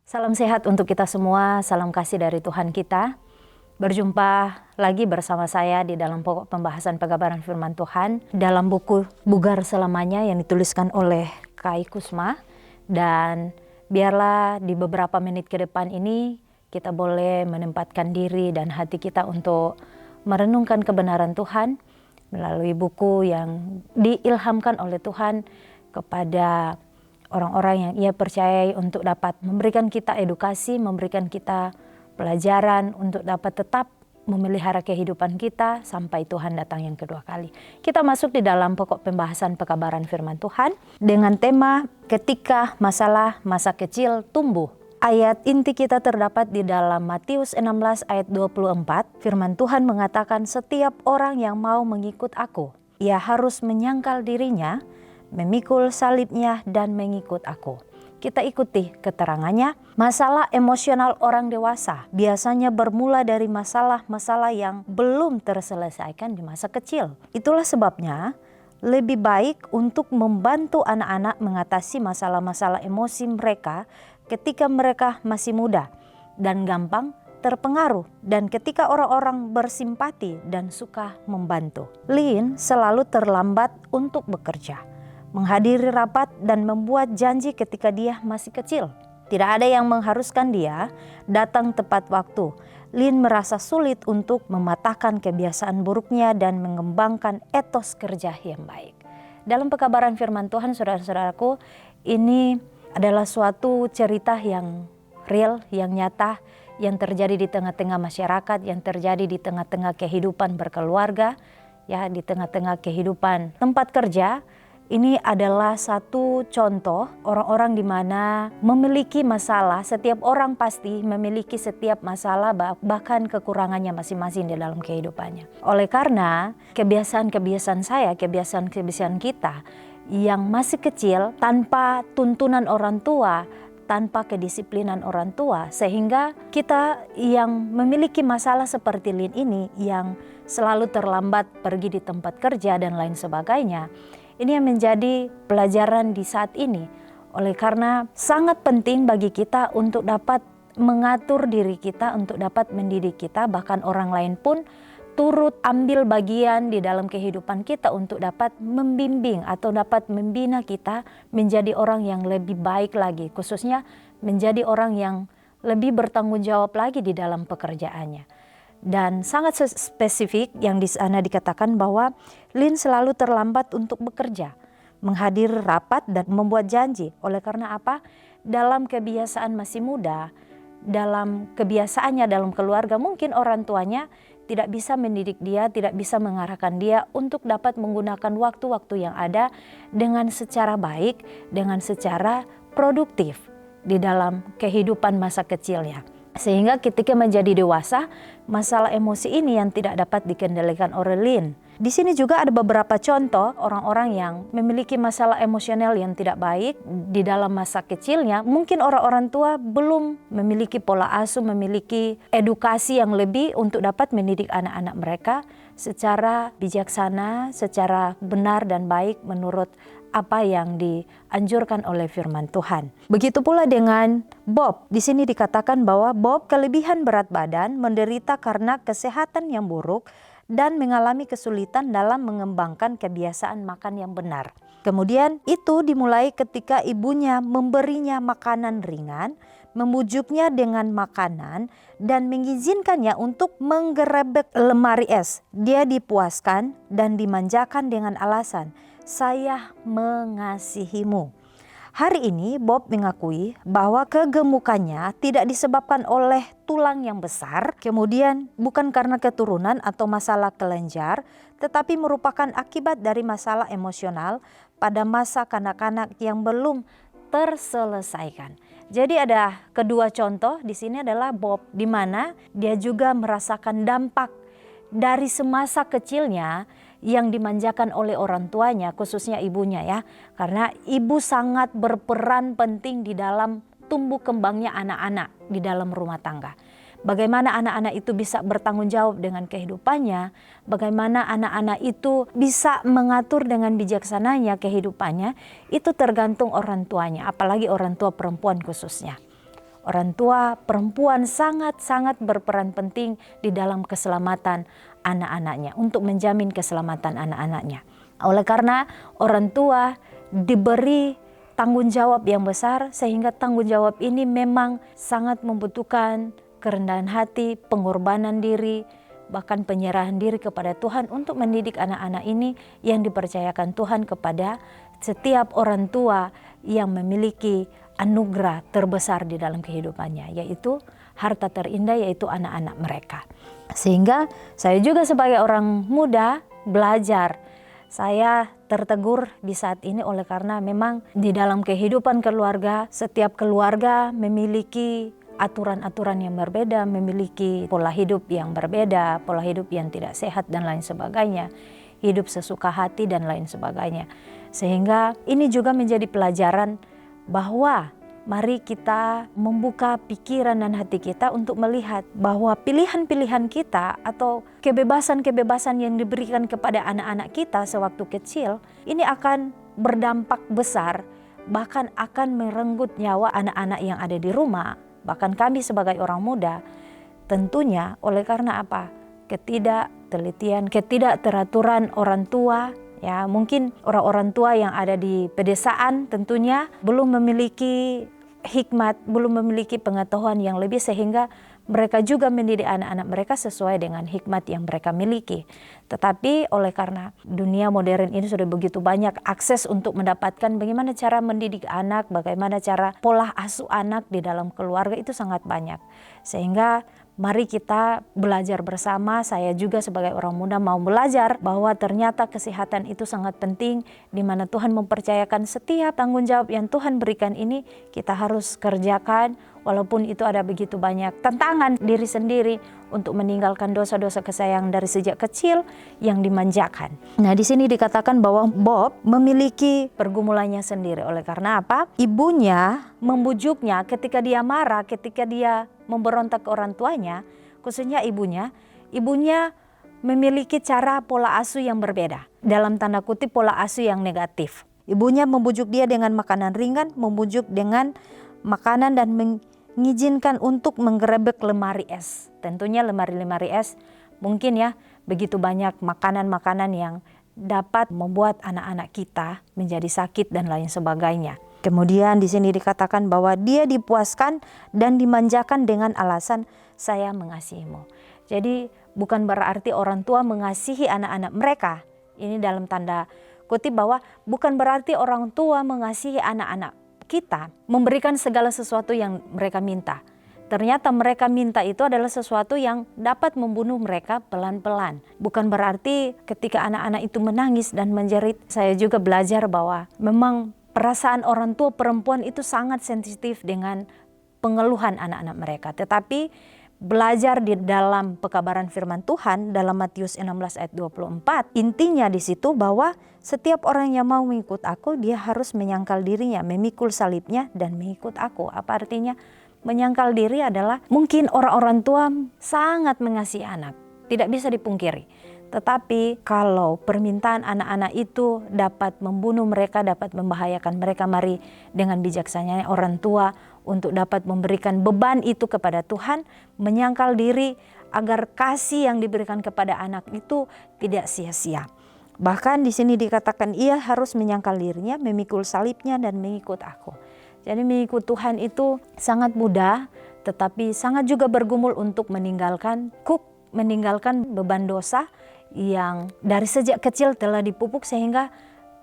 Salam sehat untuk kita semua, salam kasih dari Tuhan kita. Berjumpa lagi bersama saya di dalam pokok pembahasan pengabaran firman Tuhan dalam buku Bugar Selamanya yang dituliskan oleh Kai Kusma. Dan biarlah di beberapa menit ke depan ini kita boleh menempatkan diri dan hati kita untuk merenungkan kebenaran Tuhan melalui buku yang diilhamkan oleh Tuhan kepada orang-orang yang ia percayai untuk dapat memberikan kita edukasi, memberikan kita pelajaran untuk dapat tetap memelihara kehidupan kita sampai Tuhan datang yang kedua kali. Kita masuk di dalam pokok pembahasan pekabaran firman Tuhan dengan tema ketika masalah masa kecil tumbuh. Ayat inti kita terdapat di dalam Matius 16 ayat 24. Firman Tuhan mengatakan, setiap orang yang mau mengikut aku, ia harus menyangkal dirinya, memikul salibnya dan mengikut aku. Kita ikuti keterangannya. Masalah emosional orang dewasa biasanya bermula dari masalah-masalah yang belum terselesaikan di masa kecil. Itulah sebabnya lebih baik untuk membantu anak-anak mengatasi masalah-masalah emosi mereka ketika mereka masih muda dan gampang terpengaruh, dan ketika orang-orang bersimpati dan suka membantu. Lin selalu terlambat untuk bekerja, menghadiri rapat dan membuat janji ketika dia masih kecil. Tidak ada yang mengharuskan dia datang tepat waktu. Lin merasa sulit untuk mematahkan kebiasaan buruknya dan mengembangkan etos kerja yang baik. Dalam pekabaran firman Tuhan, saudara-saudaraku, ini adalah suatu cerita yang real, yang nyata, yang terjadi di tengah-tengah masyarakat, yang terjadi di tengah-tengah kehidupan berkeluarga, ya, di tengah-tengah kehidupan tempat kerja. Ini adalah satu contoh orang-orang di mana memiliki masalah. Setiap orang pasti memiliki setiap masalah, bahkan kekurangannya masing-masing di dalam kehidupannya. Oleh karena kebiasaan-kebiasaan saya, kebiasaan-kebiasaan kita yang masih kecil, tanpa tuntunan orang tua, tanpa kedisiplinan orang tua, sehingga kita yang memiliki masalah seperti Lin ini, yang selalu terlambat pergi di tempat kerja dan lain sebagainya, ini yang menjadi pelajaran di saat ini. Oleh karena sangat penting bagi kita untuk dapat mengatur diri kita, untuk dapat mendidik kita, bahkan orang lain pun turut ambil bagian di dalam kehidupan kita untuk dapat membimbing atau dapat membina kita menjadi orang yang lebih baik lagi, khususnya menjadi orang yang lebih bertanggung jawab lagi di dalam pekerjaannya. Dan sangat spesifik yang di sana dikatakan bahwa Lin selalu terlambat untuk bekerja, menghadiri rapat dan membuat janji. Oleh karena apa? Dalam kebiasaan masih muda, dalam kebiasaannya dalam keluarga, mungkin orang tuanya tidak bisa mendidik dia, tidak bisa mengarahkan dia untuk dapat menggunakan waktu-waktu yang ada dengan secara baik, dengan secara produktif di dalam kehidupan masa kecilnya. Sehingga ketika menjadi dewasa, masalah emosi ini yang tidak dapat dikendalikan oleh Lin. Di sini juga ada beberapa contoh orang-orang yang memiliki masalah emosional yang tidak baik di dalam masa kecilnya. Mungkin orang-orang tua belum memiliki pola asuh, memiliki edukasi yang lebih untuk dapat mendidik anak-anak mereka secara bijaksana, secara benar dan baik menurut apa yang dianjurkan oleh firman Tuhan. Begitu pula dengan Bob. Di sini dikatakan bahwa Bob kelebihan berat badan, menderita karena kesehatan yang buruk, dan mengalami kesulitan dalam mengembangkan kebiasaan makan yang benar. Kemudian itu dimulai ketika ibunya memberinya makanan ringan, membujuknya dengan makanan, dan mengizinkannya untuk menggerebek lemari es. Dia dipuaskan dan dimanjakan dengan alasan, "Saya mengasihimu." Hari ini Bob mengakui bahwa kegemukannya tidak disebabkan oleh tulang yang besar, kemudian bukan karena keturunan atau masalah kelenjar, tetapi merupakan akibat dari masalah emosional pada masa kanak-kanak yang belum terselesaikan. Jadi ada kedua contoh di sini adalah Bob, di mana dia juga merasakan dampak dari semasa kecilnya yang dimanjakan oleh orang tuanya, khususnya ibunya ya. Karena ibu sangat berperan penting di dalam tumbuh kembangnya anak-anak di dalam rumah tangga. Bagaimana anak-anak itu bisa bertanggung jawab dengan kehidupannya, bagaimana anak-anak itu bisa mengatur dengan bijaksananya kehidupannya, itu tergantung orang tuanya, apalagi orang tua perempuan khususnya. Orang tua perempuan sangat-sangat berperan penting di dalam keselamatan anak-anaknya, untuk menjamin keselamatan anak-anaknya. Oleh karena orang tua diberi tanggung jawab yang besar, sehingga tanggung jawab ini memang sangat membutuhkan kerendahan hati, pengorbanan diri, bahkan penyerahan diri kepada Tuhan untuk mendidik anak-anak ini yang dipercayakan Tuhan kepada setiap orang tua yang memiliki anugerah terbesar di dalam kehidupannya, yaitu harta terindah, yaitu anak-anak mereka. Sehingga saya juga sebagai orang muda belajar, saya tertegur di saat ini oleh karena memang di dalam kehidupan keluarga, setiap keluarga memiliki aturan-aturan yang berbeda, memiliki pola hidup yang berbeda, pola hidup yang tidak sehat dan lain sebagainya, hidup sesuka hati dan lain sebagainya. Sehingga ini juga menjadi pelajaran bahwa mari kita membuka pikiran dan hati kita untuk melihat bahwa pilihan-pilihan kita atau kebebasan-kebebasan yang diberikan kepada anak-anak kita sewaktu kecil ini akan berdampak besar, bahkan akan merenggut nyawa anak-anak yang ada di rumah, bahkan kami sebagai orang muda. Tentunya oleh karena apa? Ketidaktelitian, ketidakteraturan orang tua. Ya, mungkin orang-orang tua yang ada di pedesaan tentunya belum memiliki hikmat, belum memiliki pengetahuan yang lebih, sehingga mereka juga mendidik anak-anak mereka sesuai dengan hikmat yang mereka miliki. Tetapi oleh karena dunia modern ini sudah begitu banyak akses untuk mendapatkan bagaimana cara mendidik anak, bagaimana cara pola asuh anak di dalam keluarga, itu sangat banyak. Sehingga mari kita belajar bersama. Saya juga sebagai orang muda mau belajar bahwa ternyata kesehatan itu sangat penting, di mana Tuhan mempercayakan setiap tanggung jawab yang Tuhan berikan ini kita harus kerjakan, walaupun itu ada begitu banyak tantangan diri sendiri untuk meninggalkan dosa-dosa kesayangan dari sejak kecil yang dimanjakan. Nah, di sini dikatakan bahwa Bob memiliki pergumulannya sendiri. Oleh karena apa? Ibunya membujuknya ketika dia marah, ketika dia memberontak ke orang tuanya, khususnya ibunya memiliki cara pola asuh yang berbeda. Dalam tanda kutip pola asuh yang negatif. Ibunya membujuk dia dengan makanan ringan, membujuk dengan makanan dan mengizinkan untuk menggerebek lemari es. Tentunya lemari-lemari es mungkin ya begitu banyak makanan-makanan yang dapat membuat anak-anak kita menjadi sakit dan lain sebagainya. Kemudian di sini dikatakan bahwa dia dipuaskan dan dimanjakan dengan alasan saya mengasihimu. Jadi bukan berarti orang tua mengasihi anak-anak mereka. Ini dalam tanda kutip bahwa bukan berarti orang tua mengasihi anak-anak kita, memberikan segala sesuatu yang mereka minta. Ternyata mereka minta itu adalah sesuatu yang dapat membunuh mereka pelan-pelan. Bukan berarti ketika anak-anak itu menangis dan menjerit. Saya juga belajar bahwa memang perasaan orang tua perempuan itu sangat sensitif dengan pengeluhan anak-anak mereka. Tetapi belajar di dalam pekabaran firman Tuhan dalam Matius 16 ayat 24, intinya di situ bahwa setiap orang yang mau mengikut aku, dia harus menyangkal dirinya, memikul salibnya dan mengikut aku. Apa artinya? Menyangkal diri adalah mungkin orang-orang tua sangat mengasihi anak, tidak bisa dipungkiri. Tetapi kalau permintaan anak-anak itu dapat membunuh mereka, dapat membahayakan mereka, mari dengan bijaksananya orang tua untuk dapat memberikan beban itu kepada Tuhan, menyangkal diri agar kasih yang diberikan kepada anak itu tidak sia-sia. Bahkan di sini dikatakan ia harus menyangkal dirinya, memikul salibnya dan mengikut aku. Jadi mengikut Tuhan itu sangat mudah, tetapi sangat juga bergumul untuk meninggalkan beban dosa yang dari sejak kecil telah dipupuk, sehingga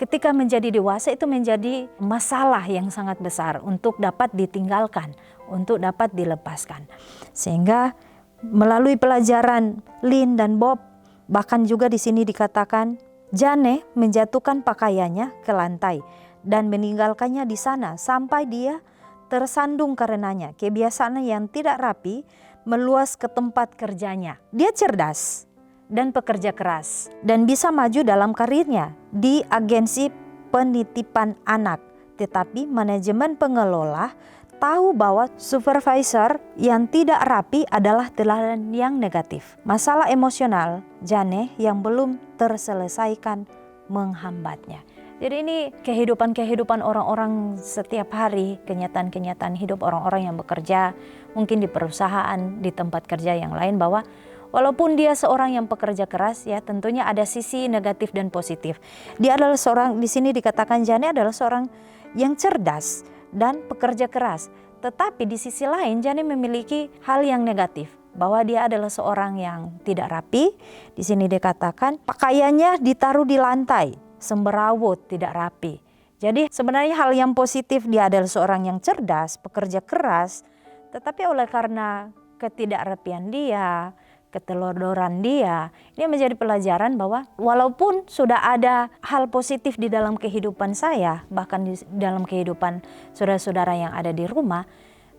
ketika menjadi dewasa itu menjadi masalah yang sangat besar untuk dapat ditinggalkan, untuk dapat dilepaskan. Sehingga melalui pelajaran Lynn dan Bob, bahkan juga di sini dikatakan Jane menjatuhkan pakaiannya ke lantai dan meninggalkannya di sana sampai dia tersandung karenanya. Kebiasaan yang tidak rapi meluas ke tempat kerjanya. Dia cerdas dan pekerja keras dan bisa maju dalam karirnya di agensi penitipan anak. Tetapi manajemen pengelola tahu bahwa supervisor yang tidak rapi adalah teladan yang negatif. Masalah emosional Jane yang belum terselesaikan menghambatnya. Jadi ini kehidupan orang-orang setiap hari, kenyataan-kenyataan hidup orang-orang yang bekerja, mungkin di perusahaan, di tempat kerja yang lain, bahwa walaupun dia seorang yang pekerja keras, ya tentunya ada sisi negatif dan positif. Dia adalah seorang, di sini dikatakan Jane adalah seorang yang cerdas dan pekerja keras. Tetapi di sisi lain Jane memiliki hal yang negatif, bahwa dia adalah seorang yang tidak rapi. Di sini dikatakan pakaiannya ditaruh di lantai, semberawut, tidak rapi. Jadi sebenarnya hal yang positif, dia adalah seorang yang cerdas, pekerja keras, tetapi oleh karena ketidakrapian dia, keteledoran dia, ini menjadi pelajaran bahwa walaupun sudah ada hal positif di dalam kehidupan saya, bahkan di dalam kehidupan saudara-saudara yang ada di rumah,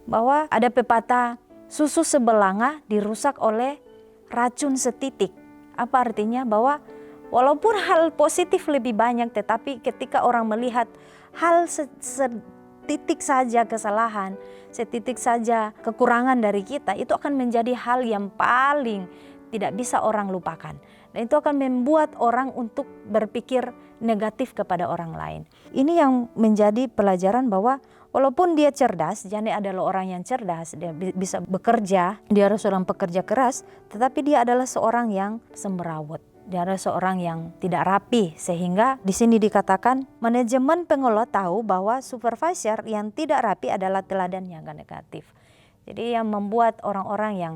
bahwa ada pepatah, susu sebelanga dirusak oleh racun setitik. Apa artinya? Bahwa walaupun hal positif lebih banyak, tetapi ketika orang melihat hal setitik saja kesalahan, setitik saja kekurangan dari kita, itu akan menjadi hal yang paling tidak bisa orang lupakan. Dan itu akan membuat orang untuk berpikir negatif kepada orang lain. Ini yang menjadi pelajaran bahwa walaupun dia cerdas, Jane adalah orang yang cerdas, dia bisa bekerja, dia adalah seorang pekerja keras, tetapi dia adalah seorang yang semberawut. Dia adalah seorang yang tidak rapi, sehingga di sini dikatakan manajemen pengelola tahu bahwa supervisor yang tidak rapi adalah teladan yang negatif. Jadi yang membuat orang-orang yang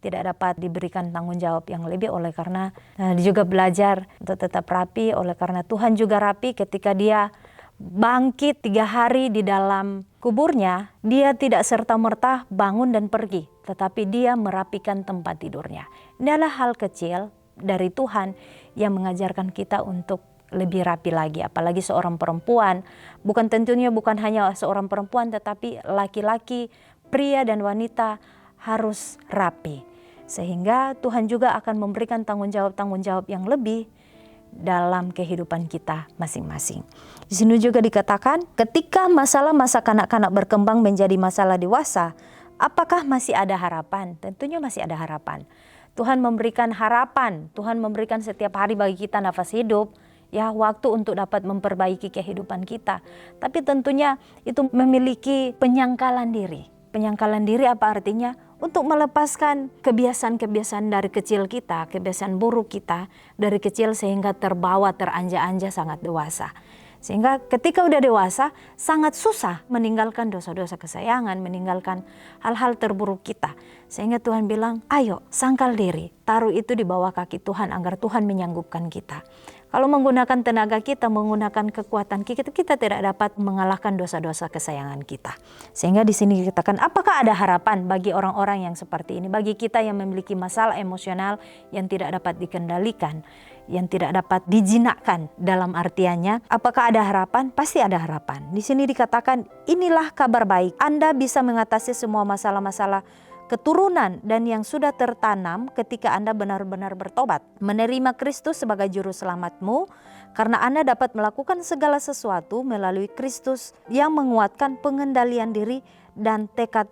tidak dapat diberikan tanggung jawab yang lebih, oleh karena dia juga belajar untuk tetap rapi, oleh karena Tuhan juga rapi. Ketika dia bangkit 3 hari di dalam kuburnya, dia tidak serta-merta bangun dan pergi, tetapi dia merapikan tempat tidurnya. Ini adalah hal kecil dari Tuhan yang mengajarkan kita untuk lebih rapi lagi, apalagi seorang perempuan. Tentunya bukan hanya seorang perempuan, tetapi laki-laki, pria dan wanita harus rapi. Sehingga Tuhan juga akan memberikan tanggung jawab yang lebih dalam kehidupan kita masing-masing. Di sini juga dikatakan, ketika masalah masa kanak-kanak berkembang menjadi masalah dewasa, apakah masih ada harapan? Tentunya masih ada harapan. Tuhan memberikan harapan, Tuhan memberikan setiap hari bagi kita nafas hidup, ya, waktu untuk dapat memperbaiki kehidupan kita. Tapi tentunya itu memiliki penyangkalan diri. Penyangkalan diri apa artinya? Untuk melepaskan kebiasaan-kebiasaan dari kecil kita, kebiasaan buruk kita dari kecil sehingga terbawa, teranja-anja sangat dewasa. Sehingga ketika udah dewasa sangat susah meninggalkan dosa-dosa kesayangan, meninggalkan hal-hal terburuk kita. Sehingga Tuhan bilang, ayo sangkal diri, taruh itu di bawah kaki Tuhan agar Tuhan menyanggupkan kita. Kalau menggunakan tenaga kita, menggunakan kekuatan kita tidak dapat mengalahkan dosa-dosa kesayangan kita. Sehingga di sini dikatakan, apakah ada harapan bagi orang-orang yang seperti ini? Bagi kita yang memiliki masalah emosional yang tidak dapat dikendalikan, yang tidak dapat dijinakkan dalam artiannya, apakah ada harapan? Pasti ada harapan. Di sini dikatakan, inilah kabar baik. Anda bisa mengatasi semua masalah-masalah keturunan dan yang sudah tertanam ketika Anda benar-benar bertobat, menerima Kristus sebagai juru selamatmu, karena Anda dapat melakukan segala sesuatu melalui Kristus yang menguatkan pengendalian diri dan tekad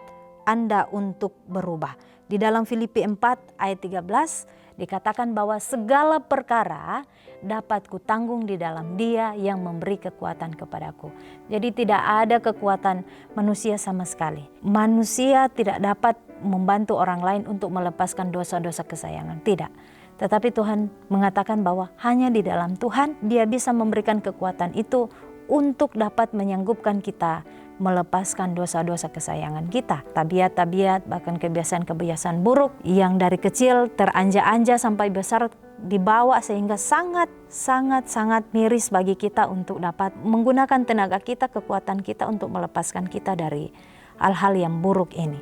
Anda untuk berubah. Di dalam Filipi 4 ayat 13 dikatakan bahwa segala perkara dapat kutanggung di dalam Dia yang memberi kekuatan kepadaku. Jadi tidak ada kekuatan manusia sama sekali. Manusia tidak dapat membantu orang lain untuk melepaskan dosa-dosa kesayangan. Tidak. Tetapi Tuhan mengatakan bahwa hanya di dalam Tuhan Dia bisa memberikan kekuatan itu untuk dapat menyanggupkan kita melepaskan dosa-dosa kesayangan kita, tabiat-tabiat, bahkan kebiasaan-kebiasaan buruk yang dari kecil teranja-anja sampai besar dibawa, sehingga sangat miris bagi kita untuk dapat menggunakan tenaga kita, kekuatan kita untuk melepaskan kita dari hal-hal yang buruk ini.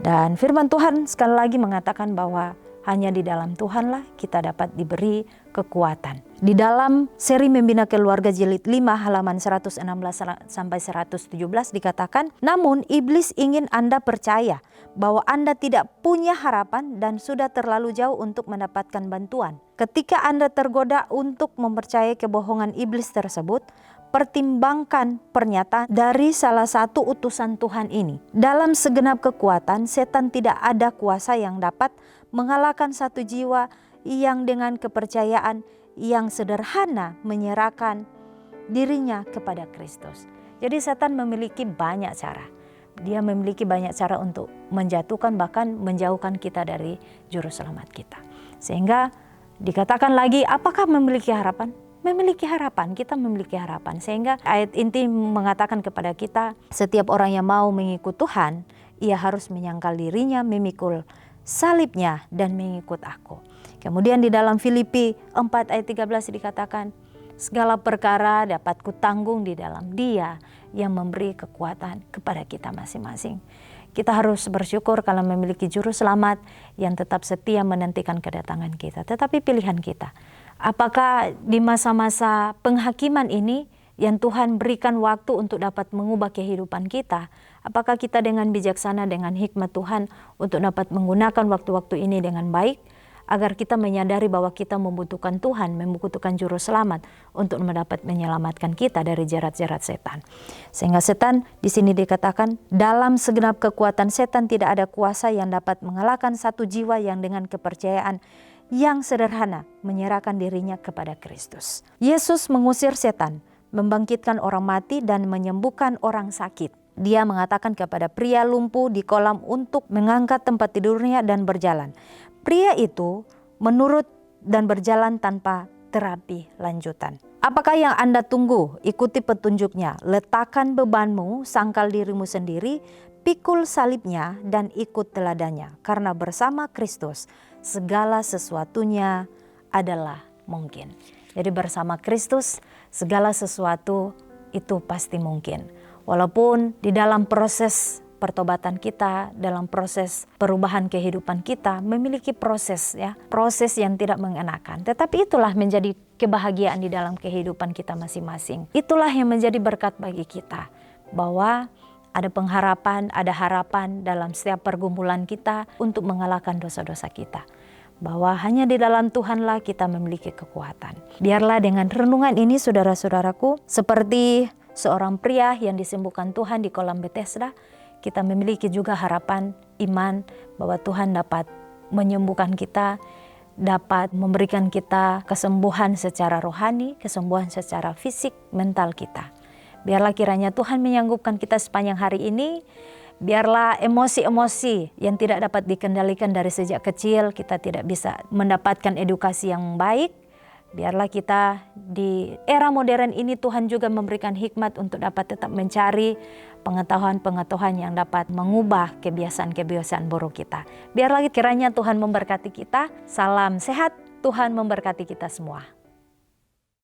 Dan firman Tuhan sekali lagi mengatakan bahwa hanya di dalam Tuhanlah kita dapat diberi kekuatan. Di dalam seri Membina Keluarga jilid 5 halaman 116 sampai 117 dikatakan, namun iblis ingin Anda percaya bahwa Anda tidak punya harapan dan sudah terlalu jauh untuk mendapatkan bantuan. Ketika Anda tergoda untuk mempercayai kebohongan iblis tersebut, pertimbangkan pernyataan dari salah satu utusan Tuhan ini. Dalam segenap kekuatan, setan tidak ada kuasa yang dapat mengalahkan satu jiwa yang dengan kepercayaan yang sederhana menyerahkan dirinya kepada Kristus. Jadi setan memiliki banyak cara. Dia memiliki banyak cara untuk menjatuhkan, bahkan menjauhkan kita dari juru selamat kita. Sehingga dikatakan lagi, apakah memiliki harapan? Memiliki harapan, kita memiliki harapan. Sehingga ayat inti mengatakan kepada kita, setiap orang yang mau mengikut Tuhan, ia harus menyangkal dirinya, memikul salibnya, dan mengikut aku. Kemudian di dalam Filipi 4 ayat 13 dikatakan, segala perkara dapat kutanggung di dalam Dia yang memberi kekuatan kepada kita masing-masing. Kita harus bersyukur kalau memiliki juru selamat yang tetap setia menantikan kedatangan kita. Tetapi pilihan kita, apakah di masa-masa penghakiman ini yang Tuhan berikan waktu untuk dapat mengubah kehidupan kita, apakah kita dengan bijaksana, dengan hikmat Tuhan untuk dapat menggunakan waktu-waktu ini dengan baik, agar kita menyadari bahwa kita membutuhkan Tuhan, membutuhkan juru selamat untuk mendapat menyelamatkan kita dari jerat-jerat setan. Sehingga setan di sini dikatakan, dalam segenap kekuatan setan tidak ada kuasa yang dapat mengalahkan satu jiwa yang dengan kepercayaan yang sederhana menyerahkan dirinya kepada Kristus. Yesus mengusir setan, membangkitkan orang mati dan menyembuhkan orang sakit. Dia mengatakan kepada pria lumpuh di kolam untuk mengangkat tempat tidurnya dan berjalan. Pria itu menurut dan berjalan tanpa terapi lanjutan. Apakah yang Anda tunggu? Ikuti petunjuknya. Letakkan bebanmu, sangkal dirimu sendiri, pikul salibnya dan ikut teladannya. Karena bersama Kristus segala sesuatunya adalah mungkin. Jadi bersama Kristus segala sesuatu itu pasti mungkin. Walaupun di dalam proses pertobatan kita, dalam proses perubahan kehidupan kita memiliki proses yang tidak mengenakan. Tetapi itulah menjadi kebahagiaan di dalam kehidupan kita masing-masing. Itulah yang menjadi berkat bagi kita, bahwa ada pengharapan, ada harapan dalam setiap pergumulan kita untuk mengalahkan dosa-dosa kita. Bahwa hanya di dalam Tuhanlah kita memiliki kekuatan. Biarlah dengan renungan ini saudara-saudaraku, seperti seorang pria yang disembuhkan Tuhan di kolam Bethesda, kita memiliki juga harapan iman bahwa Tuhan dapat menyembuhkan kita, dapat memberikan kita kesembuhan secara rohani, kesembuhan secara fisik, mental kita. Biarlah kiranya Tuhan menyanggupkan kita sepanjang hari ini. Biarlah emosi-emosi yang tidak dapat dikendalikan dari sejak kecil, kita tidak bisa mendapatkan edukasi yang baik. Biarlah kita di era modern ini Tuhan juga memberikan hikmat untuk dapat tetap mencari pengetahuan-pengetahuan yang dapat mengubah kebiasaan-kebiasaan buruk kita. Biarlah kiranya Tuhan memberkati kita. Salam sehat, Tuhan memberkati kita semua.